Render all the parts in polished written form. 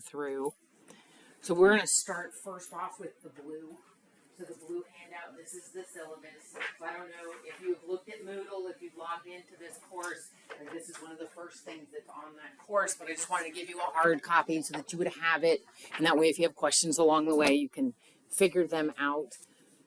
through. So we're going to start first off with the blue. So the blue handout, this is the syllabus. So I don't know if you've looked at Moodle, if you've logged into this course, or this is one of the first things that's on that course, but I just wanted to give you a hard copy so that you would have it. And that way, if you have questions along the way, you can figure them out.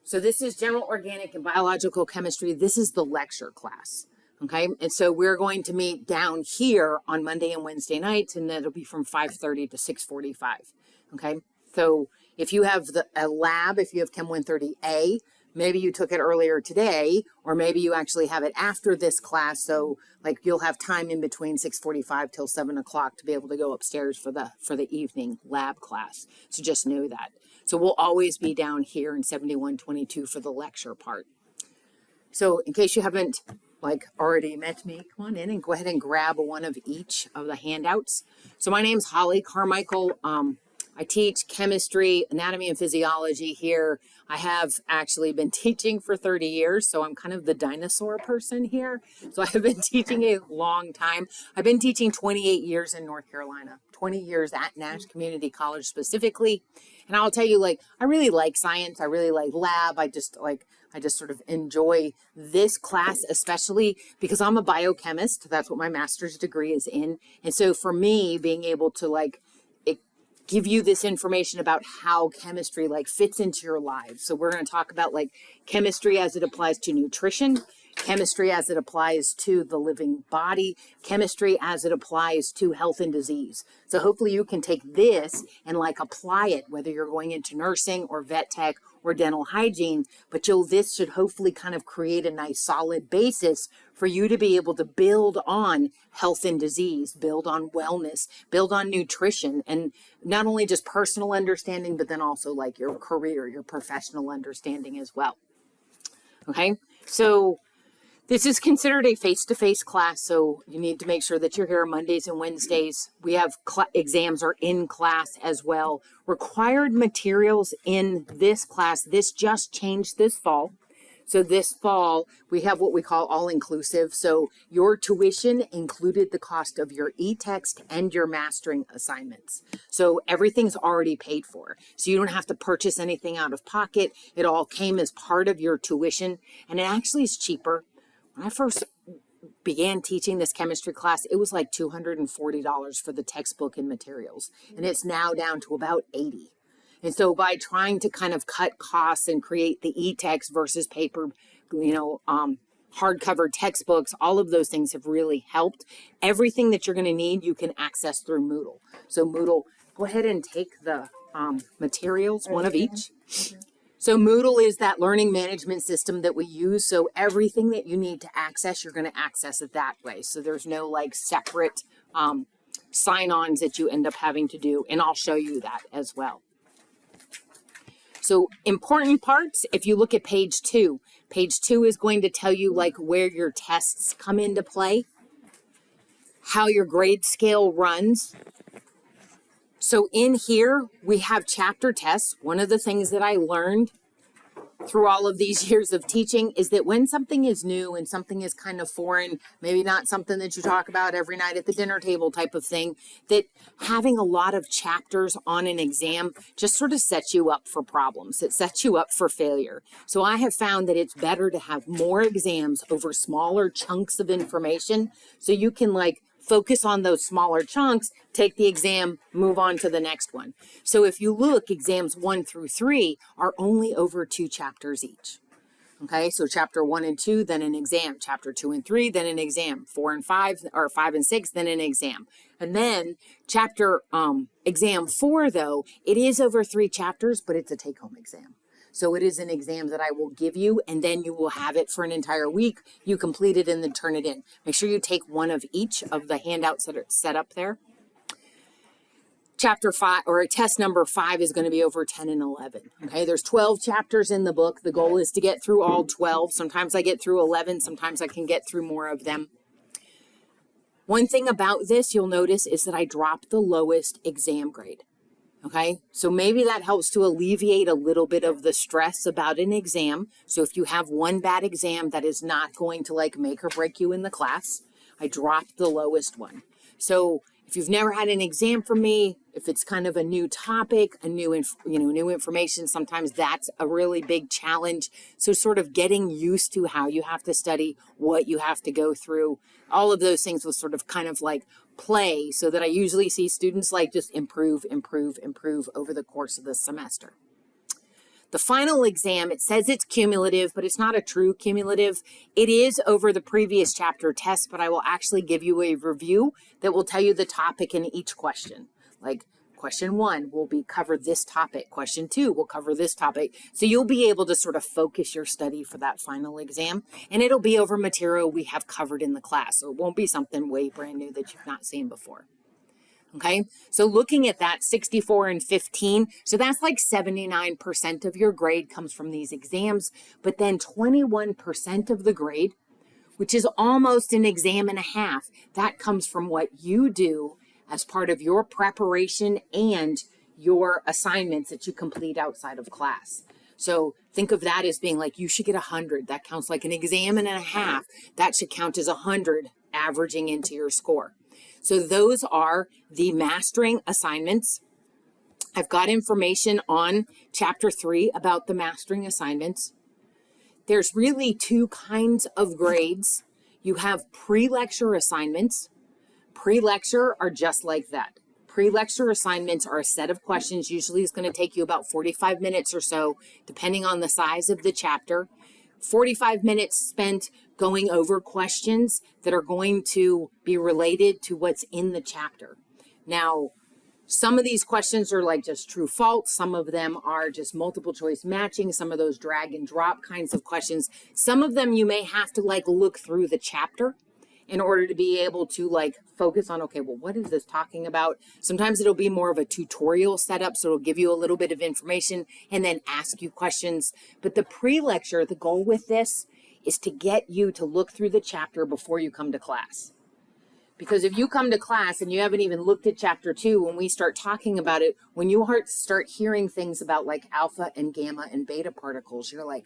So this is general organic and biological chemistry. This is the lecture class. Okay, and so we're going to meet down here on Monday and Wednesday nights, and that'll be from 5:30 to 6:45. Okay, so if you have a lab, if you have Chem 130A, maybe you took it earlier today, or maybe you actually have it after this class. So like you'll have time in between 6:45 till 7 o'clock to be able to go upstairs for the evening lab class. So just know that. So we'll always be down here in 7122 for the lecture part. So in case you haven't like already met me, come on in and go ahead and grab one of each of the handouts. So my name's Holly Carmichael. I teach chemistry, anatomy, and physiology here. I have actually been teaching for 30 years, so I'm kind of the dinosaur person here. So I have been teaching a long time. I've been teaching 28 years in North Carolina, 20 years at Nash Community College specifically. And I'll tell you, like, I really like science. I really like lab. I just sort of enjoy this class, especially because I'm a biochemist. That's what my master's degree is in. And so for me, being able to give you this information about how chemistry fits into your lives. So we're going to talk about chemistry as it applies to nutrition, chemistry as it applies to the living body, chemistry as it applies to health and disease. So hopefully you can take this and apply it, whether you're going into nursing or vet tech or dental hygiene, but this should hopefully kind of create a nice solid basis for you to be able to build on health and disease, build on wellness, build on nutrition, and not only just personal understanding, but then also your career, your professional understanding as well. Okay, so this is considered a face-to-face class, so you need to make sure that you're here Mondays and Wednesdays. We have exams are in class as well. Required materials in this class, this just changed this fall. So this fall, we have what we call all-inclusive. So your tuition included the cost of your e-text and your mastering assignments. So everything's already paid for. So you don't have to purchase anything out of pocket. It all came as part of your tuition, and it actually is cheaper. When I first began teaching this chemistry class, it was like $240 for the textbook and materials, and it's now down to about $80. And so by trying to kind of cut costs and create the e-text versus paper, hardcover textbooks, all of those things have really helped. Everything that you're going to need, you can access through Moodle. So Moodle, go ahead and take the materials, one of each. So Moodle is that learning management system that we use. So everything that you need to access, you're going to access it that way. So there's no separate sign-ons that you end up having to do. And I'll show you that as well. So important parts, if you look at page 2 is going to tell you where your tests come into play, how your grade scale runs. So in here, we have chapter tests. One of the things that I learned through all of these years of teaching is that when something is new and something is kind of foreign, maybe not something that you talk about every night at the dinner table type of thing, that having a lot of chapters on an exam just sort of sets you up for problems. It sets you up for failure. So I have found that it's better to have more exams over smaller chunks of information so you can focus on those smaller chunks, take the exam, move on to the next one. So if you look, exams 1 through 3 are only over 2 chapters each. Okay, so chapter 1 and 2, then an exam. Chapter 2 and 3, then an exam. 4 and 5, or 5 and 6, then an exam. And then chapter exam 4, though, it is over 3 chapters, but it's a take-home exam. So it is an exam that I will give you, and then you will have it for an entire week. You complete it and then turn it in. Make sure you take one of each of the handouts that are set up there. Chapter 5, or test number 5, is going to be over 10 and 11. Okay, there's 12 chapters in the book. The goal is to get through all 12. Sometimes I get through 11. Sometimes I can get through more of them. One thing about this you'll notice is that I dropped the lowest exam grade. Okay, so maybe that helps to alleviate a little bit of the stress about an exam. So if you have one bad exam, that is not going to make or break you in the class. I dropped the lowest one. So if If you've never had an exam from me, if it's kind of a new topic, new information, sometimes that's a really big challenge. So sort of getting used to how you have to study, what you have to go through, all of those things will sort of kind of like play, so that I usually see students like just improve over the course of the semester. The final exam, it says it's cumulative, but it's not a true cumulative. It is over the previous chapter test, but I will actually give you a review that will tell you the topic in each question. Like question 1 will be cover this topic. Question 2 will cover this topic. So you'll be able to sort of focus your study for that final exam, and it'll be over material we have covered in the class. So it won't be something way brand new that you've not seen before. Okay, so looking at that 64 and 15, so that's like 79% of your grade comes from these exams, but then 21% of the grade, which is almost an exam and a half, that comes from what you do as part of your preparation and your assignments that you complete outside of class. So think of that as being like, you should get 100. That counts like an exam and a half. That should count as 100 averaging into your score. So those are the mastering assignments. I've got information on chapter 3 about the mastering assignments. There's really 2 kinds of grades. You have pre-lecture assignments. Pre-lecture are just like that. Pre-lecture assignments are a set of questions. Usually it's going to take you about 45 minutes or so, depending on the size of the chapter. 45 minutes spent going over questions that are going to be related to what's in the chapter. Now, some of these questions are like just true false. Some of them are just multiple choice matching. Some of those drag and drop kinds of questions. Some of them you may have to like look through the chapter in order to be able to like focus on, okay, well, what is this talking about? Sometimes it'll be more of a tutorial setup, so it'll give you a little bit of information and then ask you questions. But the pre-lecture, the goal with this is to get you to look through the chapter before you come to class. Because if you come to class and you haven't even looked at chapter 2, when we start talking about it, when you start hearing things about like alpha and gamma and beta particles, you're like,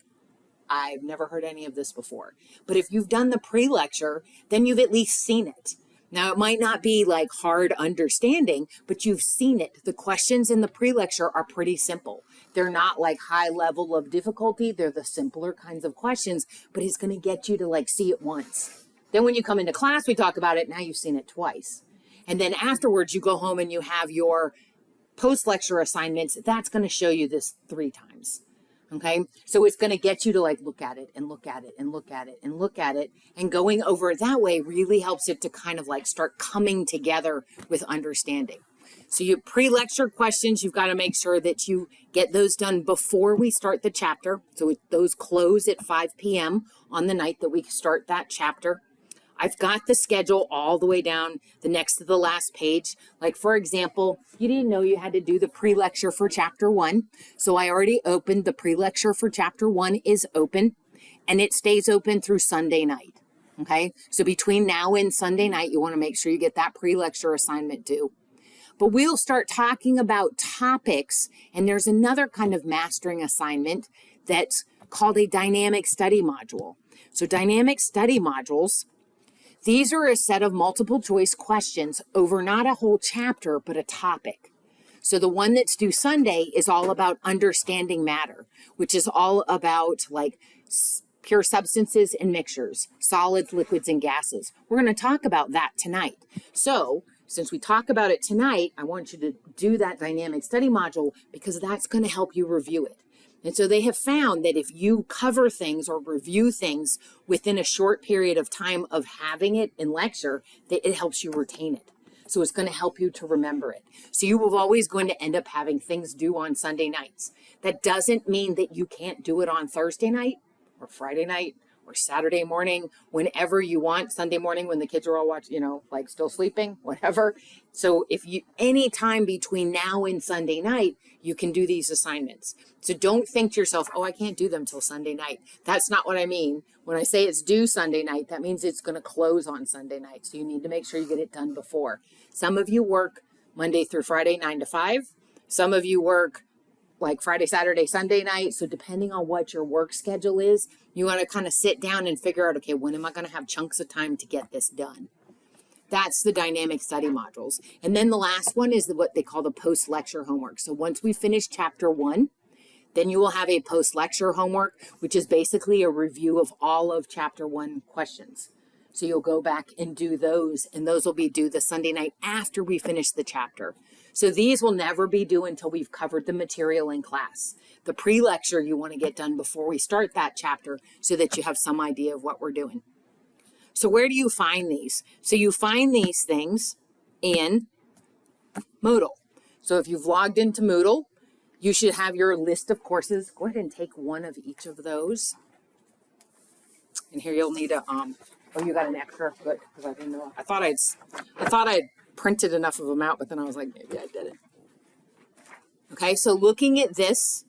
I've never heard any of this before. But if you've done the pre-lecture, then you've at least seen it. Now, it might not be like hard understanding, but you've seen it. The questions in the pre-lecture are pretty simple. They're not like high level of difficulty. They're the simpler kinds of questions, but it's going to get you to like see it once. Then when you come into class, we talk about it. Now you've seen it twice. And then afterwards, you go home and you have your post-lecture assignments. That's going to show you this 3 times. Okay, so it's going to get you to like look at it and look at it and look at it and look at it, and going over it that way really helps it to kind of like start coming together with understanding. So you pre-lecture questions, you've got to make sure that you get those done before we start the chapter. So those close at 5 p.m. on the night that we start that chapter. I've got the schedule all the way down the next to the last page. Like, for example, you didn't know you had to do the pre-lecture for chapter 1. So I already opened the pre-lecture for chapter 1 is open, and it stays open through Sunday night. Okay, so between now and Sunday night, you want to make sure you get that pre-lecture assignment due. But we'll start talking about topics, and there's another kind of mastering assignment that's called a dynamic study module. So dynamic study modules, these are a set of multiple choice questions over not a whole chapter, but a topic. So the one that's due Sunday is all about understanding matter, which is all about like pure substances and mixtures, solids, liquids, and gases. We're going to talk about that tonight. So since we talk about it tonight, I want you to do that dynamic study module because that's going to help you review it. And so they have found that if you cover things or review things within a short period of time of having it in lecture, that it helps you retain it. So it's going to help you to remember it. So you are always going to end up having things due on Sunday nights. That doesn't mean that you can't do it on Thursday night or Friday night or Saturday morning, whenever you want, Sunday morning when the kids are all watching, like still sleeping, whatever. So if you, any time between now and Sunday night, you can do these assignments. So don't think to yourself, oh, I can't do them till Sunday night. That's not what I mean. When I say it's due Sunday night, that means it's going to close on Sunday night. So you need to make sure you get it done before. Some of you work Monday through Friday, 9 to 5. Some of you work like Friday, Saturday, Sunday night. So depending on what your work schedule is, you want to kind of sit down and figure out, okay, when am I going to have chunks of time to get this done? That's the dynamic study modules. And then the last one is what they call the post-lecture homework. So once we finish chapter 1, then you will have a post-lecture homework, which is basically a review of all of chapter 1 questions. So you'll go back and do those, and those will be due the Sunday night after we finish the chapter. So these will never be due until we've covered the material in class. The pre-lecture you want to get done before we start that chapter so that you have some idea of what we're doing. So where do you find these? So you find these things in Moodle. So if you've logged into Moodle, you should have your list of courses. Go ahead and take one of each of those. And here you'll need a, oh, you got an extra, good, because I didn't know. I thought I'd printed enough of them out, but then I was like, maybe I didn't. Okay, so looking at this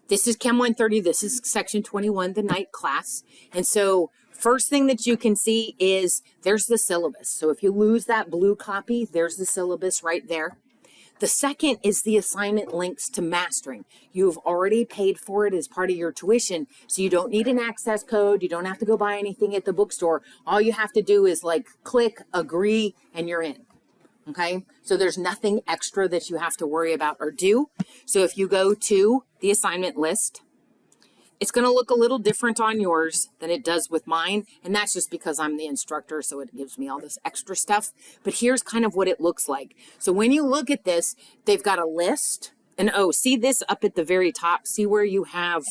is Chem 130, this is section 21, the night class. And so first thing that you can see is there's the syllabus. So if you lose that blue copy, there's the syllabus right there. The second is the assignment links to mastering. You've already paid for it as part of your tuition, so you don't need an access code. You don't have to go buy anything at the bookstore. All you have to do is like click, agree, and you're in. Okay, so there's nothing extra that you have to worry about or do. So if you go to the assignment list, it's going to look a little different on yours than it does with mine, and that's just because I'm the instructor, so it gives me all this extra stuff. But here's kind of what it looks like. So when you look at this, they've got a list, and oh, see this up at the very top? See where you have,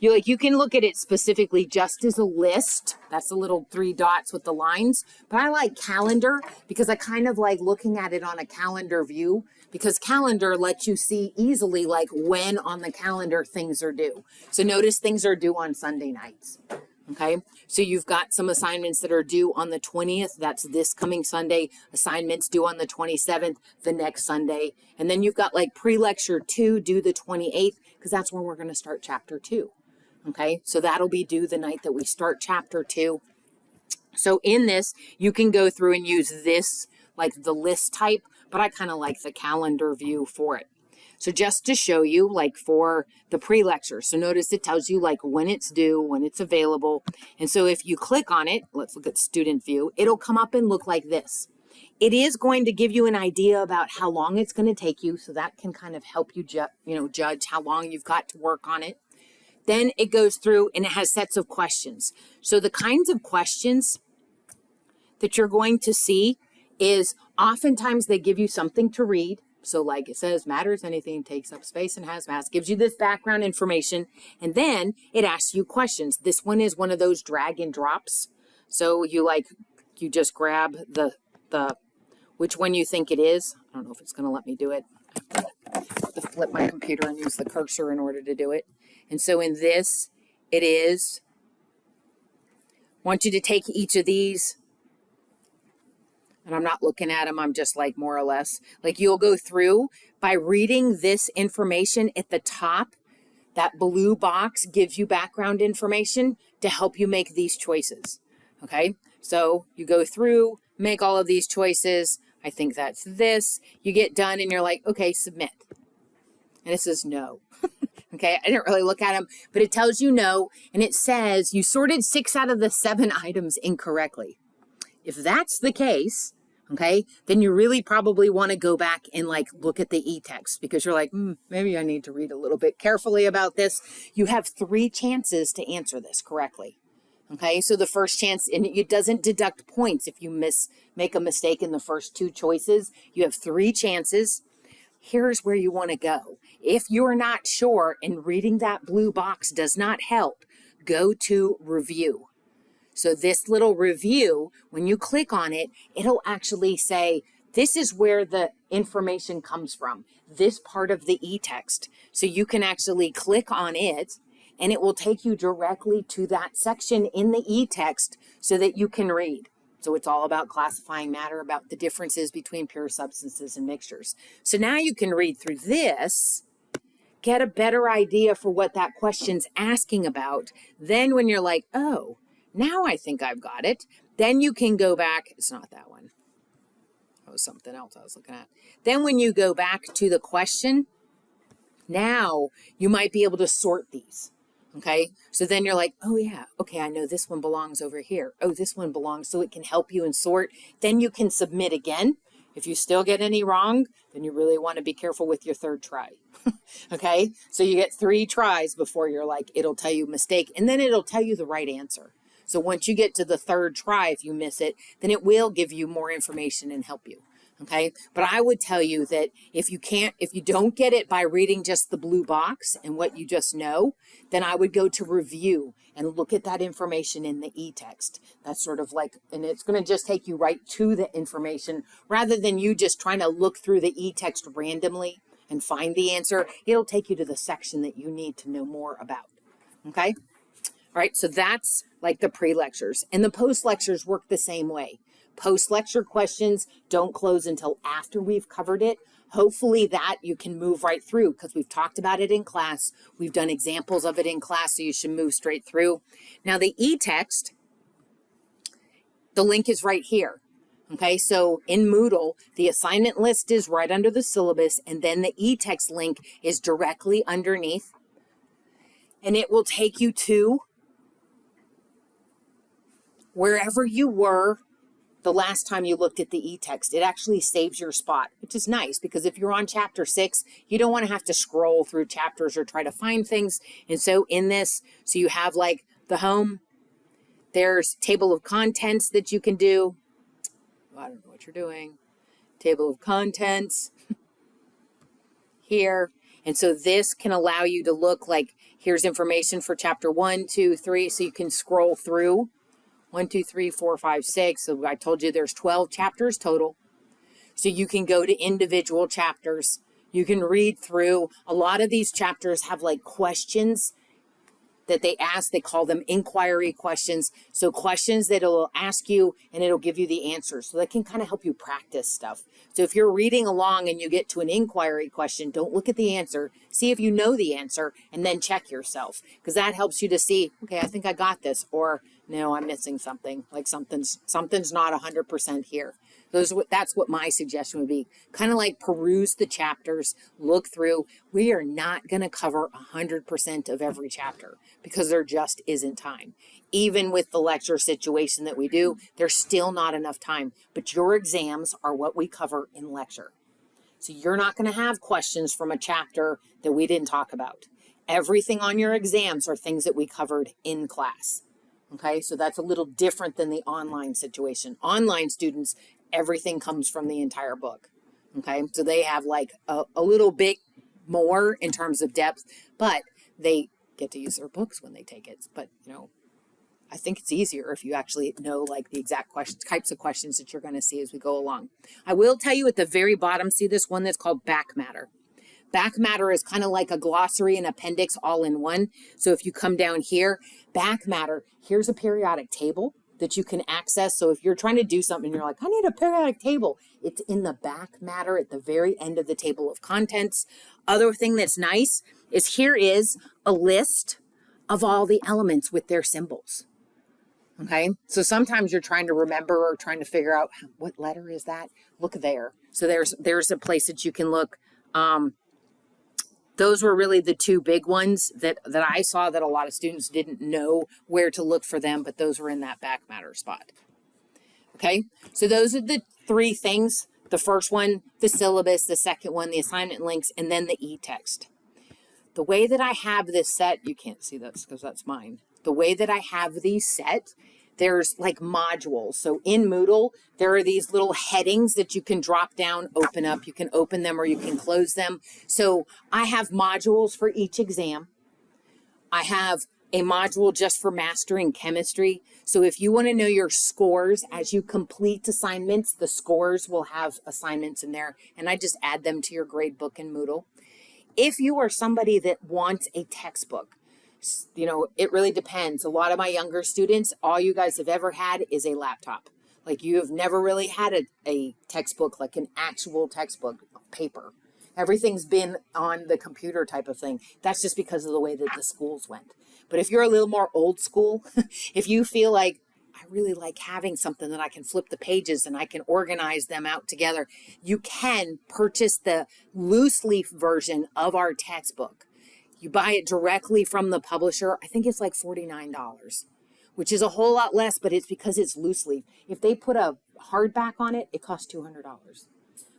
you can look at it specifically just as a list. That's the little 3 dots with the lines. But I like calendar because I kind of like looking at it on a calendar view, because calendar lets you see easily like when on the calendar things are due. So notice things are due on Sunday nights. Okay, so you've got some assignments that are due on the 20th. That's this coming Sunday. Assignments due on the 27th, the next Sunday. And then you've got like pre-lecture 2 due the 28th, because that's when we're going to start chapter 2. Okay, so that'll be due the night that we start chapter 2. So in this, you can go through and use this, like the list type, but I kind of like the calendar view for it. So just to show you, like for the pre-lecture, so notice it tells you like when it's due, when it's available. And so if you click on it, let's look at student view, it'll come up and look like this. It is going to give you an idea about how long it's going to take you, so that can kind of help you judge how long you've got to work on it. Then it goes through and it has sets of questions. So the kinds of questions that you're going to see is oftentimes they give you something to read. So like it says, matters anything, takes up space and has mass, gives you this background information, and then it asks you questions. This one is one of those drag and drops. So you just grab the which one you think it is. I don't know if it's going to let me do it. I have to flip my computer and use the cursor in order to do it. And so in this, it is, I want you to take each of these, and I'm not looking at them, I'm just like more or less, like you'll go through by reading this information at the top. That blue box gives you background information to help you make these choices. Okay, so you go through, make all of these choices. I think that's this. You get done and you're like, okay, submit. And it says no. Okay, I didn't really look at them, but it tells you no, and it says you sorted 6 out of the 7 items incorrectly. If that's the case, okay, then you really probably want to go back and like look at the e-text, because you're like, maybe I need to read a little bit carefully about this. You have 3 chances to answer this correctly. Okay, so the first chance, and it doesn't deduct points if you make a mistake in the first 2 choices. You have 3 chances. Here's where you want to go. If you're not sure and reading that blue box does not help, go to review. So this little review, when you click on it, it'll actually say, this is where the information comes from, this part of the e-text. So you can actually click on it and it will take you directly to that section in the e-text so that you can read. So it's all about classifying matter, about the differences between pure substances and mixtures. So now you can read through this, get a better idea for what that question's asking about. Then when you're like, oh, now I think I've got it, then you can go back. It's not that one. That was something else I was looking at. Then when you go back to the question, now you might be able to sort these. Okay, so then you're like, oh yeah, okay, I know this one belongs over here. Oh, this one belongs, so it can help you and sort. Then you can submit again. If you still get any wrong, then you really want to be careful with your third try. Okay, so you get 3 tries before you're like, it'll tell you mistake, and then it'll tell you the right answer. So once you get to the 3rd try, if you miss it, then it will give you more information and help you. Okay, but I would tell you that if you don't get it by reading just the blue box and what you just know, then I would go to review and look at that information in the e-text. That's sort of like, and it's going to just take you right to the information rather than you just trying to look through the e-text randomly and find the answer. It'll take you to the section that you need to know more about. Okay? All right, so that's like the pre-lectures. And the post-lectures work the same way. Post-lecture questions don't close until after we've covered it. Hopefully that you can move right through because we've talked about it in class. We've done examples of it in class, so you should move straight through. Now the e-text, the link is right here. Okay, so in Moodle, the assignment list is right under the syllabus, and then the e-text link is directly underneath. And it will take you to wherever you were the last time you looked at the e-text. It actually saves your spot, which is nice because if you're on chapter 6, you don't want to have to scroll through chapters or try to find things. And so in this, so you have like the home, there's table of contents that you can do. I don't know what you're doing. Table of contents here. And so this can allow you to look like here's information for chapter 1, 2, 3. So you can scroll through 1, 2, 3, 4, 5, 6. So I told you there's 12 chapters total. So you can go to individual chapters. You can read through. A lot of these chapters have like questions that they ask. They call them inquiry questions. So questions that it'll ask you and it'll give you the answers. So that can kind of help you practice stuff. So if you're reading along and you get to an inquiry question, don't look at the answer. See if you know the answer and then check yourself because that helps you to see, okay, I think I got this, or no, I'm missing something. Like something's not 100% here. That's what my suggestion would be. Kind of like peruse the chapters, look through. We are not going to cover 100% of every chapter because there just isn't time. Even with the lecture situation that we do, there's still not enough time. But your exams are what we cover in lecture. So you're not going to have questions from a chapter that we didn't talk about. Everything on your exams are things that we covered in class. Okay, so that's a little different than the online situation. Online students, everything comes from the entire book. Okay, so they have like a little bit more in terms of depth, but they get to use their books when they take it. But, you know, I think it's easier if you actually know like the exact questions, types of questions that you're going to see as we go along. I will tell you at the very bottom, see this one that's called back matter. Back matter is kind of like a glossary and appendix all in one. So if you come down here, back matter, here's a periodic table that you can access. So if you're trying to do something and you're like, I need a periodic table, it's in the back matter at the very end of the table of contents. Other thing that's nice is here is a list of all the elements with their symbols. Okay, so sometimes you're trying to remember or trying to figure out what letter is that? Look there. So there's a place that you can look. Those were really the 2 big ones that I saw that a lot of students didn't know where to look for them, but those were in that back matter spot. Okay, so those are the 3 things. The first one, the syllabus, the second one, the assignment links, and then the e-text. The way that I have this set, you can't see this because that's mine. The way that I have these set, there's like modules. So in Moodle, there are these little headings that you can drop down, open up. You can open them or you can close them. So I have modules for each exam. I have a module just for mastering chemistry. So if you want to know your scores as you complete assignments, the scores will have assignments in there. And I just add them to your grade book in Moodle. If you are somebody that wants a textbook, you know, it really depends. A lot of my younger students, all you guys have ever had is a laptop. Like you have never really had a textbook, like an actual textbook, paper. Everything's been on the computer type of thing. That's just because of the way that the schools went. But if you're a little more old school, if you feel like, I really like having something that I can flip the pages and I can organize them out together, you can purchase the loose leaf version of our textbook. You buy it directly from the publisher. I think it's like $49, which is a whole lot less, but it's because it's loose leaf. If they put a hardback on it, it costs $200.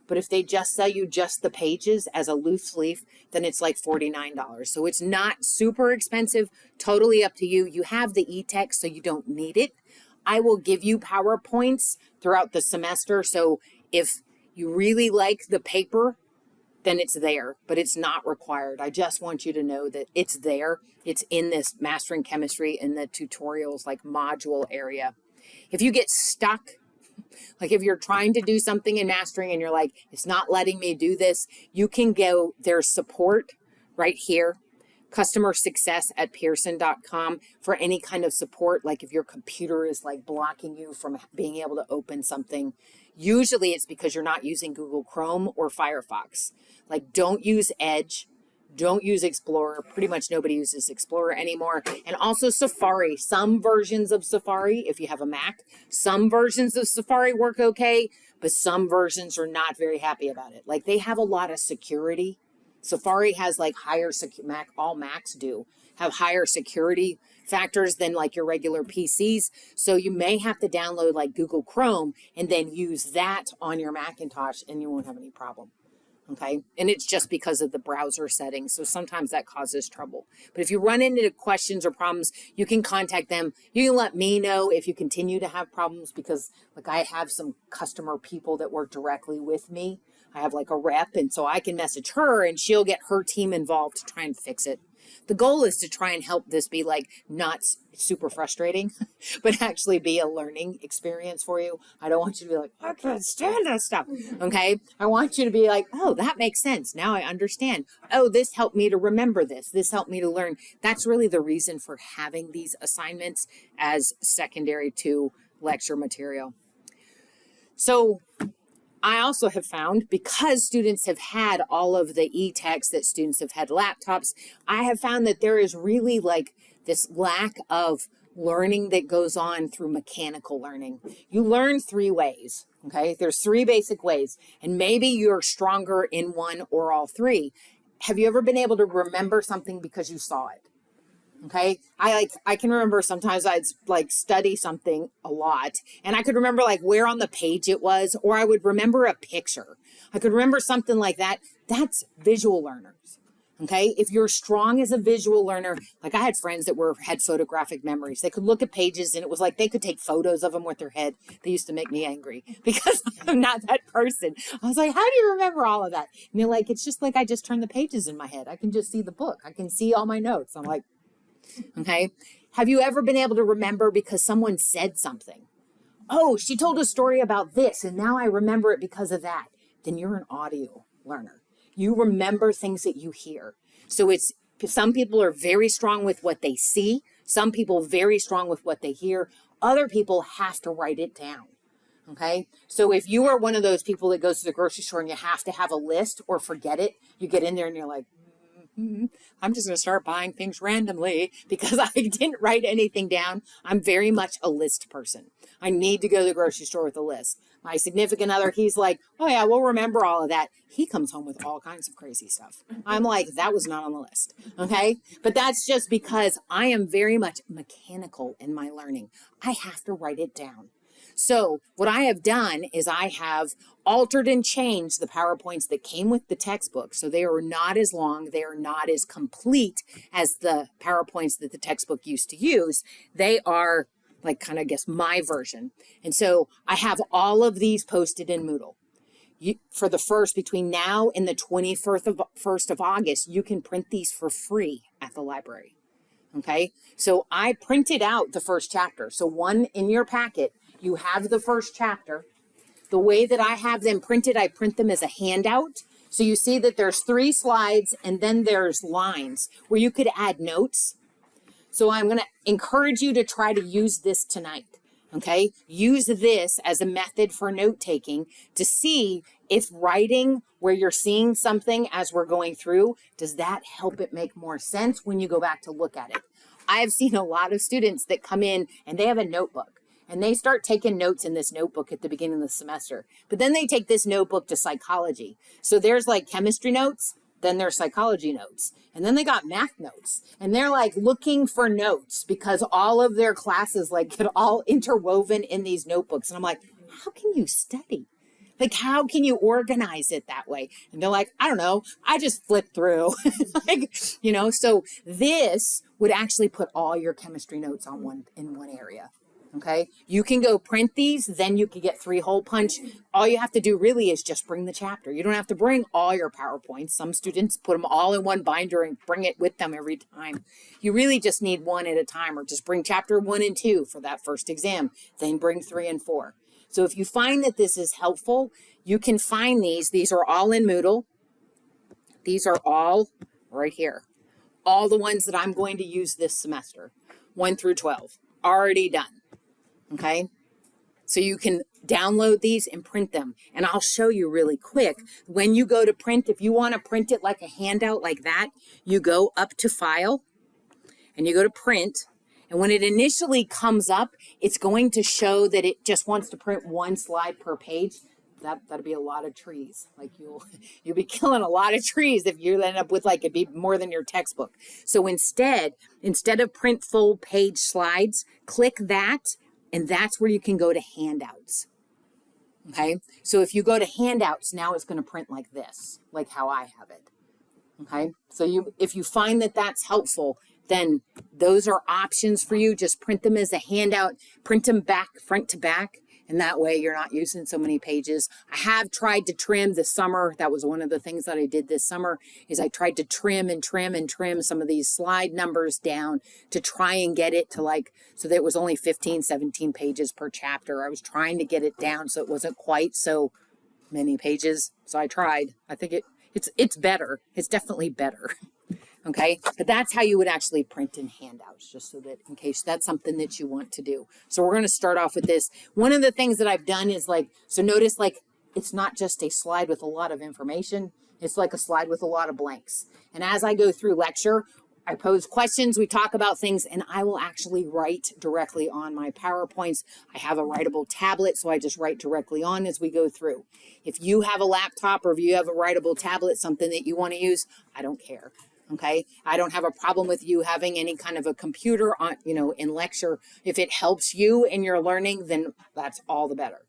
But if they just sell you just the pages as a loose leaf, then it's like $49. So it's not super expensive, totally up to you. You have the e-text, so you don't need it. I will give you PowerPoints throughout the semester. So if you really like the paper, then it's there, but it's not required. I just want you to know that it's there. It's in this Mastering Chemistry in the tutorials, like module area. If you get stuck, like if you're trying to do something in mastering and you're like, it's not letting me do this, you can go, there's support right here, customer success at pearson.com for any kind of support. Like if your computer is like blocking you from being able to open something, usually it's because you're not using Google Chrome or Firefox. Like don't use Edge. Don't use Explorer. Pretty much nobody uses Explorer anymore. And also Safari. Some versions of Safari, if you have a Mac, some versions of Safari work okay, but some versions are not very happy about it. Like they have a lot of security. Safari has like higher Mac, all Macs do have higher security factors than like your regular PCs. So you may have to download like Google Chrome and then use that on your Macintosh and you won't have any problem. Okay, and it's just because of the browser settings. So sometimes that causes trouble. But if you run into questions or problems, you can contact them. You can let me know if you continue to have problems because like I have some customer people that work directly with me. I have like a rep, and so I can message her and she'll get her team involved to try and fix it. The goal is to try and help this be like not super frustrating, but actually be a learning experience for you. I don't want you to be like, I can't stand this stuff. Okay. I want you to be like, oh, that makes sense. Now I understand. Oh, this helped me to remember this. This helped me to learn. That's really the reason for having these assignments as secondary to lecture material. So I also have found, because students have had all of the e-text, that students have had laptops, I have found that there is really like this lack of learning that goes on through mechanical learning. You learn 3 ways, okay? There's 3 basic ways, and maybe you're stronger in one or all 3. Have you ever been able to remember something because you saw it? Okay, I can remember sometimes I'd like study something a lot and I could remember like where on the page it was, or I would remember a picture. I could remember something like that. That's visual learners. Okay, if you're strong as a visual learner, like I had friends that had photographic memories. They could look at pages and it was like they could take photos of them with their head. They used to make me angry because I'm not that person. I was like, how do you remember all of that? And they're like, it's just like I just turn the pages in my head. I can just see the book. I can see all my notes. I'm like, okay. Have you ever been able to remember because someone said something? Oh, she told a story about this and now I remember it because of that. Then you're an audio learner. You remember things that you hear. So some people are very strong with what they see. Some people very strong with what they hear. Other people have to write it down. Okay. So if you are one of those people that goes to the grocery store and you have to have a list or forget it, you get in there and you're like, I'm just going to start buying things randomly because I didn't write anything down. I'm very much a list person. I need to go to the grocery store with a list. My significant other, he's like, oh yeah, we'll remember all of that. He comes home with all kinds of crazy stuff. I'm like, that was not on the list. Okay. But that's just because I am very much mechanical in my learning. I have to write it down. So what I have done is I have altered and changed the PowerPoints that came with the textbook. So they are not as long. They are not as complete as the PowerPoints that the textbook used to use. They are like kind of, I guess, my version. And so I have all of these posted in Moodle. For the between now and the 1st of August, you can print these for free at the library. Okay. So I printed out the first chapter. So one in your packet, you have the first chapter. The way that I have them printed, I print them as a handout. So you see that there's 3 slides and then there's lines where you could add notes. So I'm going to encourage you to try to use this tonight. Okay. Use this as a method for note taking to see if writing where you're seeing something as we're going through, does that help it make more sense when you go back to look at it? I've seen a lot of students that come in and they have a notebook. And they start taking notes in this notebook at the beginning of the semester. But then they take this notebook to psychology. So there's like chemistry notes. then there's psychology notes, and then they got math notes, and they're like looking for notes because all of their classes like get all interwoven in these notebooks. And I'm like, how can you study? Like, how can you organize it that way? And they're like, I don't know. I just flip through. Like, you know, so this would actually put all your chemistry notes on in one area. Okay. You can go print these, then you can get 3-hole punch. All you have to do really is just bring the chapter. You don't have to bring all your PowerPoints. Some students put them all in one binder and bring it with them every time. You really just need one at a time, or just bring chapter 1 and 2 for that first exam, then bring 3 and 4. So if you find that this is helpful, you can find these. These are all in Moodle. These are all right here. All the ones that I'm going to use this semester, 1 through 12, already done. Okay? So you can download these and print them. And I'll show you really quick. When you go to print, if you want to print it like a handout like that, you go up to File and you go to Print. And when it initially comes up, it's going to show that it just wants to print 1 slide per page. That'd be a lot of trees. Like you'll be killing a lot of trees if you end up with like it'd be more than your textbook. So instead of print full page slides, click that, and that's where you can go to handouts. Okay? So if you go to handouts, now it's going to print like this, like how I have it. Okay? So if you find that that's helpful, then those are options for you. Just print them as a handout, print them back, front to back, and that way you're not using so many pages. I have tried to trim this summer. That was one of the things that I did this summer, is I tried to trim some of these slide numbers down to try and get it to like, so that it was only 15, 17 pages per chapter. I was trying to get it down so it wasn't quite so many pages. So I tried. I think it's better. It's definitely better. Okay, but that's how you would actually print in handouts, just so that in case that's something that you want to do. So we're going to start off with this. One of the things that I've done is like, so notice like it's not just a slide with a lot of information. It's like a slide with a lot of blanks. And as I go through lecture, I pose questions, we talk about things, and I will actually write directly on my PowerPoints. I have a writable tablet, so I just write directly on as we go through. If you have a laptop or if you have a writable tablet, something that you want to use, I don't care. Okay, I don't have a problem with you having any kind of a computer on, in lecture. If it helps you in your learning, then that's all the better.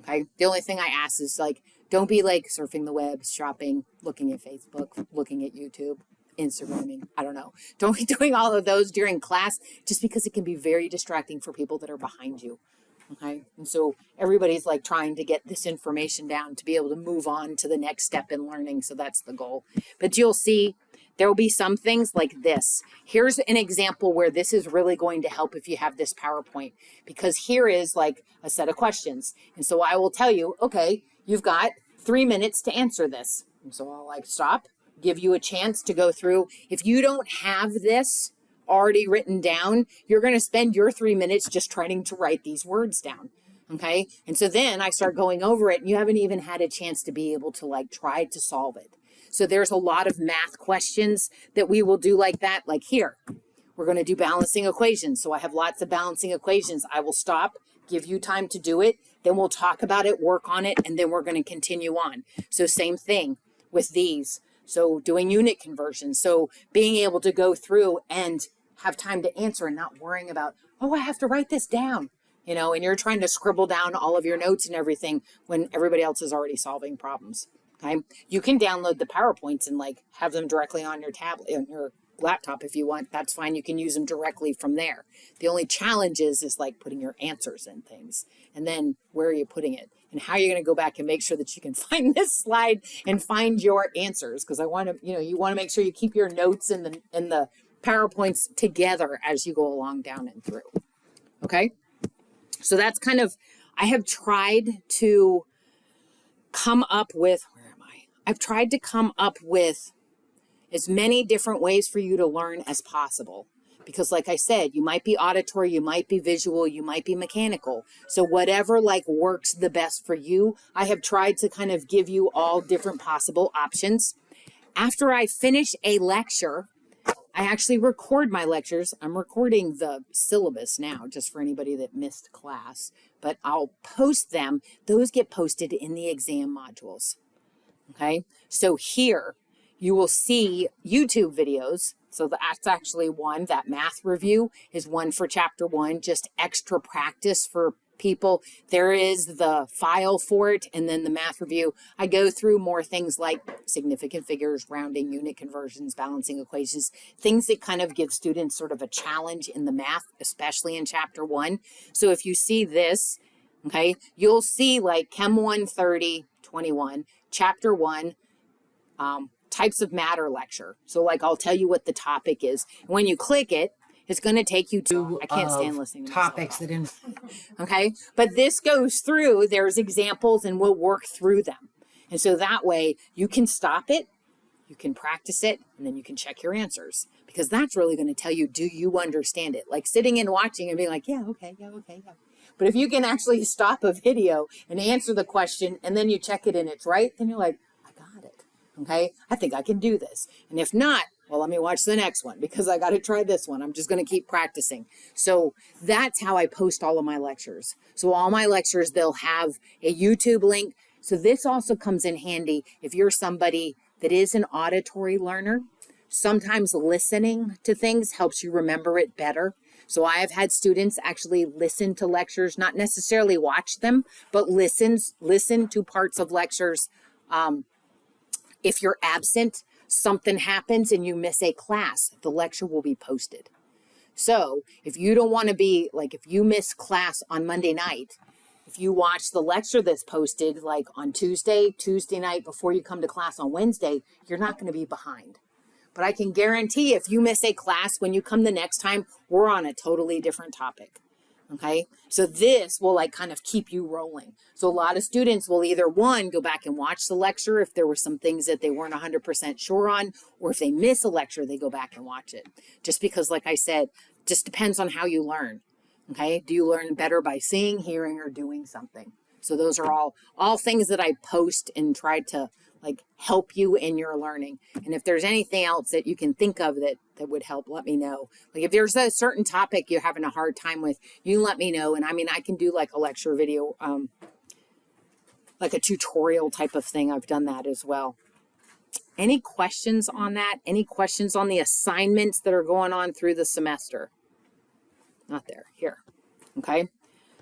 Okay, the only thing I ask is like, don't be like surfing the web, shopping, looking at Facebook, looking at YouTube, Instagramming. I don't know. Don't be doing all of those during class, just because it can be very distracting for people that are behind you. Okay, and so everybody's like trying to get this information down to be able to move on to the next step in learning. So that's the goal. But you'll see there will be some things like this. Here's an example where this is really going to help if you have this PowerPoint, because here is like a set of questions. And so I will tell you, okay, you've got 3 minutes to answer this. And so I'll like stop, give you a chance to go through. If you don't have this already written down, you're going to spend your 3 minutes just trying to write these words down. Okay. And so then I start going over it and you haven't even had a chance to be able to like try to solve it. So there's a lot of math questions that we will do like that. Like here, we're going to do balancing equations. So I have lots of balancing equations. I will stop, give you time to do it. Then we'll talk about it, work on it, and then we're going to continue on. So same thing with these. So doing unit conversions. So being able to go through and have time to answer and not worrying about, oh, I have to write this down, and you're trying to scribble down all of your notes and everything when everybody else is already solving problems. Okay. You can download the PowerPoints and like have them directly on your tablet, on your laptop if you want. That's fine. You can use them directly from there. The only challenge is like putting your answers in things. And then where are you putting it? And how are you going to go back and make sure that you can find this slide and find your answers? Because I want to, you want to make sure you keep your notes in the PowerPoints together as you go along down and through. Okay. So that's kind of, I have tried to come up with, I've tried to come up with as many different ways for you to learn as possible. Because like I said, you might be auditory, you might be visual, you might be mechanical. So whatever like works the best for you, I have tried to kind of give you all different possible options. After I finish a lecture, I actually record my lectures. I'm recording the syllabus now, just for anybody that missed class, but I'll post them. Those get posted in the exam modules. Okay, so here you will see YouTube videos. So that's actually one. That math review is one for chapter 1, just extra practice for people. There is the file for it, and then the math review. I go through more things like significant figures, rounding, unit conversions, balancing equations, things that kind of give students sort of a challenge in the math, especially in chapter 1. So if you see this, okay, you'll see like Chem 130, 21, chapter 1, types of matter lecture. So like I'll tell you what the topic is. When you click it, it's going to take you to, I can't stand listening to topics that okay, but this goes through, there's examples and we'll work through them. And so that way you can stop it, you can practice it, and then you can check your answers, because that's really going to tell you, do you understand it? Like sitting and watching and being like, yeah, okay. But if you can actually stop a video and answer the question and then you check it and it's right, then you're like, I got it. Okay, I think I can do this. And if not, well, let me watch the next one because I got to try this one. I'm just going to keep practicing. So that's how I post all of my lectures. So all my lectures, they'll have a YouTube link. So this also comes in handy if you're somebody that is an auditory learner. Sometimes listening to things helps you remember it better. So I have had students actually listen to lectures, not necessarily watch them, but listen to parts of lectures. If you're absent, something happens and you miss a class, the lecture will be posted. So if you don't want to be, like if you miss class on Monday night, if you watch the lecture that's posted like on Tuesday night before you come to class on Wednesday, you're not going to be behind. But I can guarantee if you miss a class, when you come the next time, we're on a totally different topic. Okay, so this will like kind of keep you rolling. So a lot of students will either one, go back and watch the lecture if there were some things that they weren't 100% sure on, or if they miss a lecture, they go back and watch it. Just because, like I said, just depends on how you learn. Okay, do you learn better by seeing, hearing, or doing something? So those are all things that I post and try to like help you in your learning. And if there's anything else that you can think of that would help, let me know. Like if there's a certain topic you're having a hard time with, you let me know. And I mean, I can do like a lecture video, like a tutorial type of thing. I've done that as well. Any questions on that? Any questions on the assignments that are going on through the semester? Not there, here. Okay.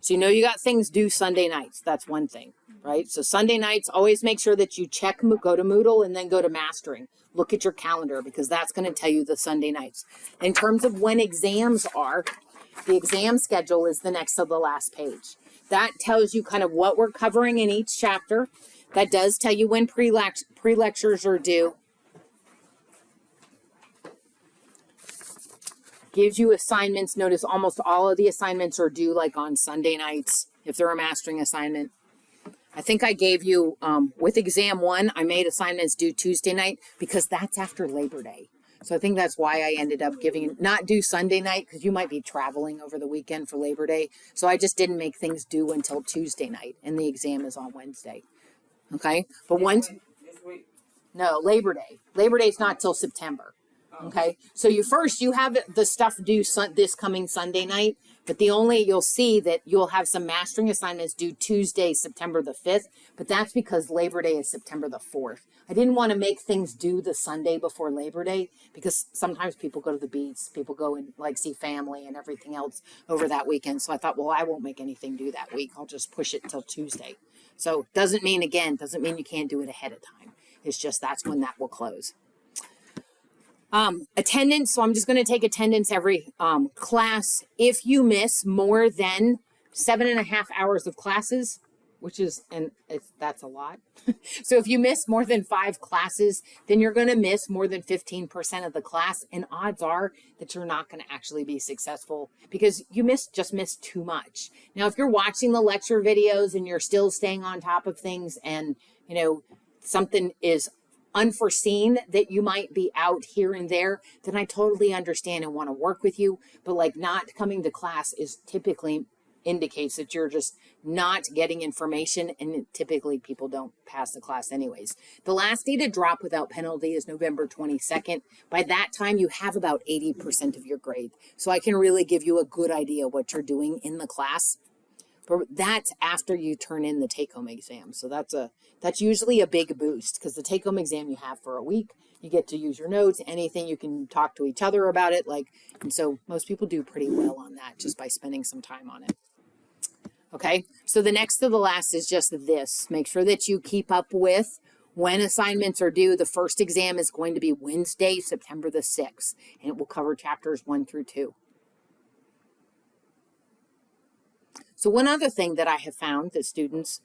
So you know you got things due Sunday nights. That's one thing, right? So Sunday nights, always make sure that you check, go to Moodle and then go to Mastering. Look at your calendar because that's going to tell you the Sunday nights. In terms of when exams are, the exam schedule is the next to the last page. That tells you kind of what we're covering in each chapter. That does tell you when pre-lectures are due. Gives you assignments. Notice almost all of the assignments are due like on Sunday nights if they're a mastering assignment. I think I gave you, with exam 1, I made assignments due Tuesday night because that's after Labor Day. So I think that's why I ended up giving, not due Sunday night because you might be traveling over the weekend for Labor Day. So I just didn't make things due until Tuesday night and the exam is on Wednesday. Okay, but once, no, Labor Day. Labor Day is not till September. Okay, so you have the stuff due this coming Sunday night, but you'll see that you'll have some mastering assignments due Tuesday, September the 5th, but that's because Labor Day is September the 4th. I didn't want to make things due the Sunday before Labor Day because sometimes people go to the beach, people go and like see family and everything else over that weekend. So I thought, well, I won't make anything due that week. I'll just push it till Tuesday. So doesn't mean you can't do it ahead of time. It's just that's when that will close. Attendance, so I'm just going to take attendance every class. If you miss more than 7.5 hours of classes, which is, that's a lot. So if you miss more than 5 classes, then you're going to miss more than 15% of the class. And odds are that you're not going to actually be successful because you just missed too much. Now, if you're watching the lecture videos and you're still staying on top of things and, something is unforeseen that you might be out here and there, then I totally understand and want to work with you. But like not coming to class is typically indicates that you're just not getting information, and typically people don't pass the class anyways. The last day to drop without penalty is November 22nd. By that time, you have about 80% of your grade. So I can really give you a good idea what you're doing in the class. But that's after you turn in the take-home exam. So that's usually a big boost because the take-home exam you have for a week, You get to use your notes, anything, you can talk to each other about it. And so most people do pretty well on that just by spending some time on it. Okay, so the next to the last is just this. Make sure that you keep up with when assignments are due. The first exam is going to be Wednesday, September the 6th, and it will cover chapters 1 through 2. So one other thing that I have found that students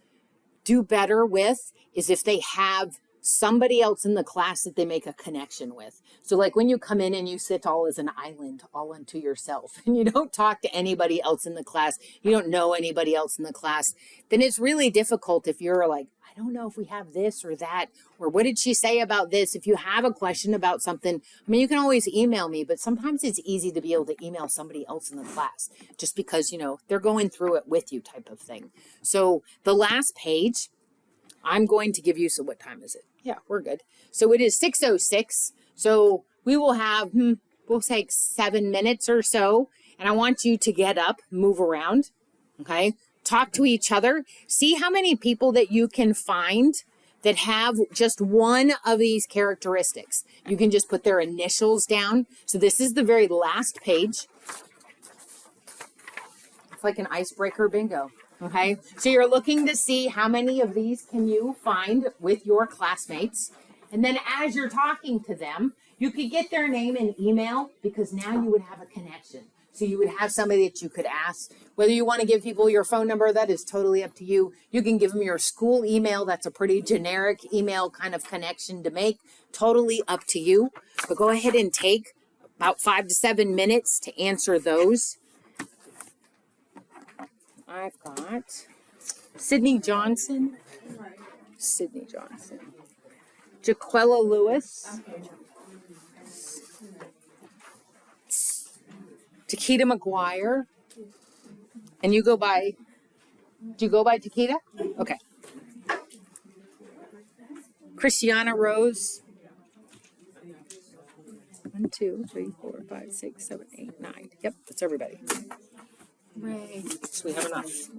do better with is if they have somebody else in the class that they make a connection with. So like when you come in and you sit all as an island, all unto yourself, and you don't talk to anybody else in the class, you don't know anybody else in the class, then it's really difficult if you're like, I don't know if we have this or that, or what did she say about this? If you have a question about something, I mean, you can always email me, but sometimes it's easy to be able to email somebody else in the class just because, they're going through it with you type of thing. So the last page, I'm going to give you, so what time is it? Yeah, we're good. So it is 6:06. So we will have, we'll take 7 minutes or so. And I want you to get up, move around, okay? Talk to each other. See how many people that you can find that have just one of these characteristics. You can just put their initials down. So this is the very last page. It's like an icebreaker bingo. Okay, so you're looking to see how many of these can you find with your classmates. And then as you're talking to them, you could get their name and email because now you would have a connection. So you would have somebody that you could ask. Whether you want to give people your phone number, that is totally up to you. You can give them your school email. That's a pretty generic email kind of connection to make. Totally up to you. But go ahead and take about 5 to 7 minutes to answer those. I've got Sydney Johnson, Jaquella Lewis, Takita McGuire, and you go by, do you go by Takita? Okay. Christiana Rose. 1, 2, 3, 4, 5, 6, 7, 8, 9. Yep, that's everybody. Hooray. So we have enough.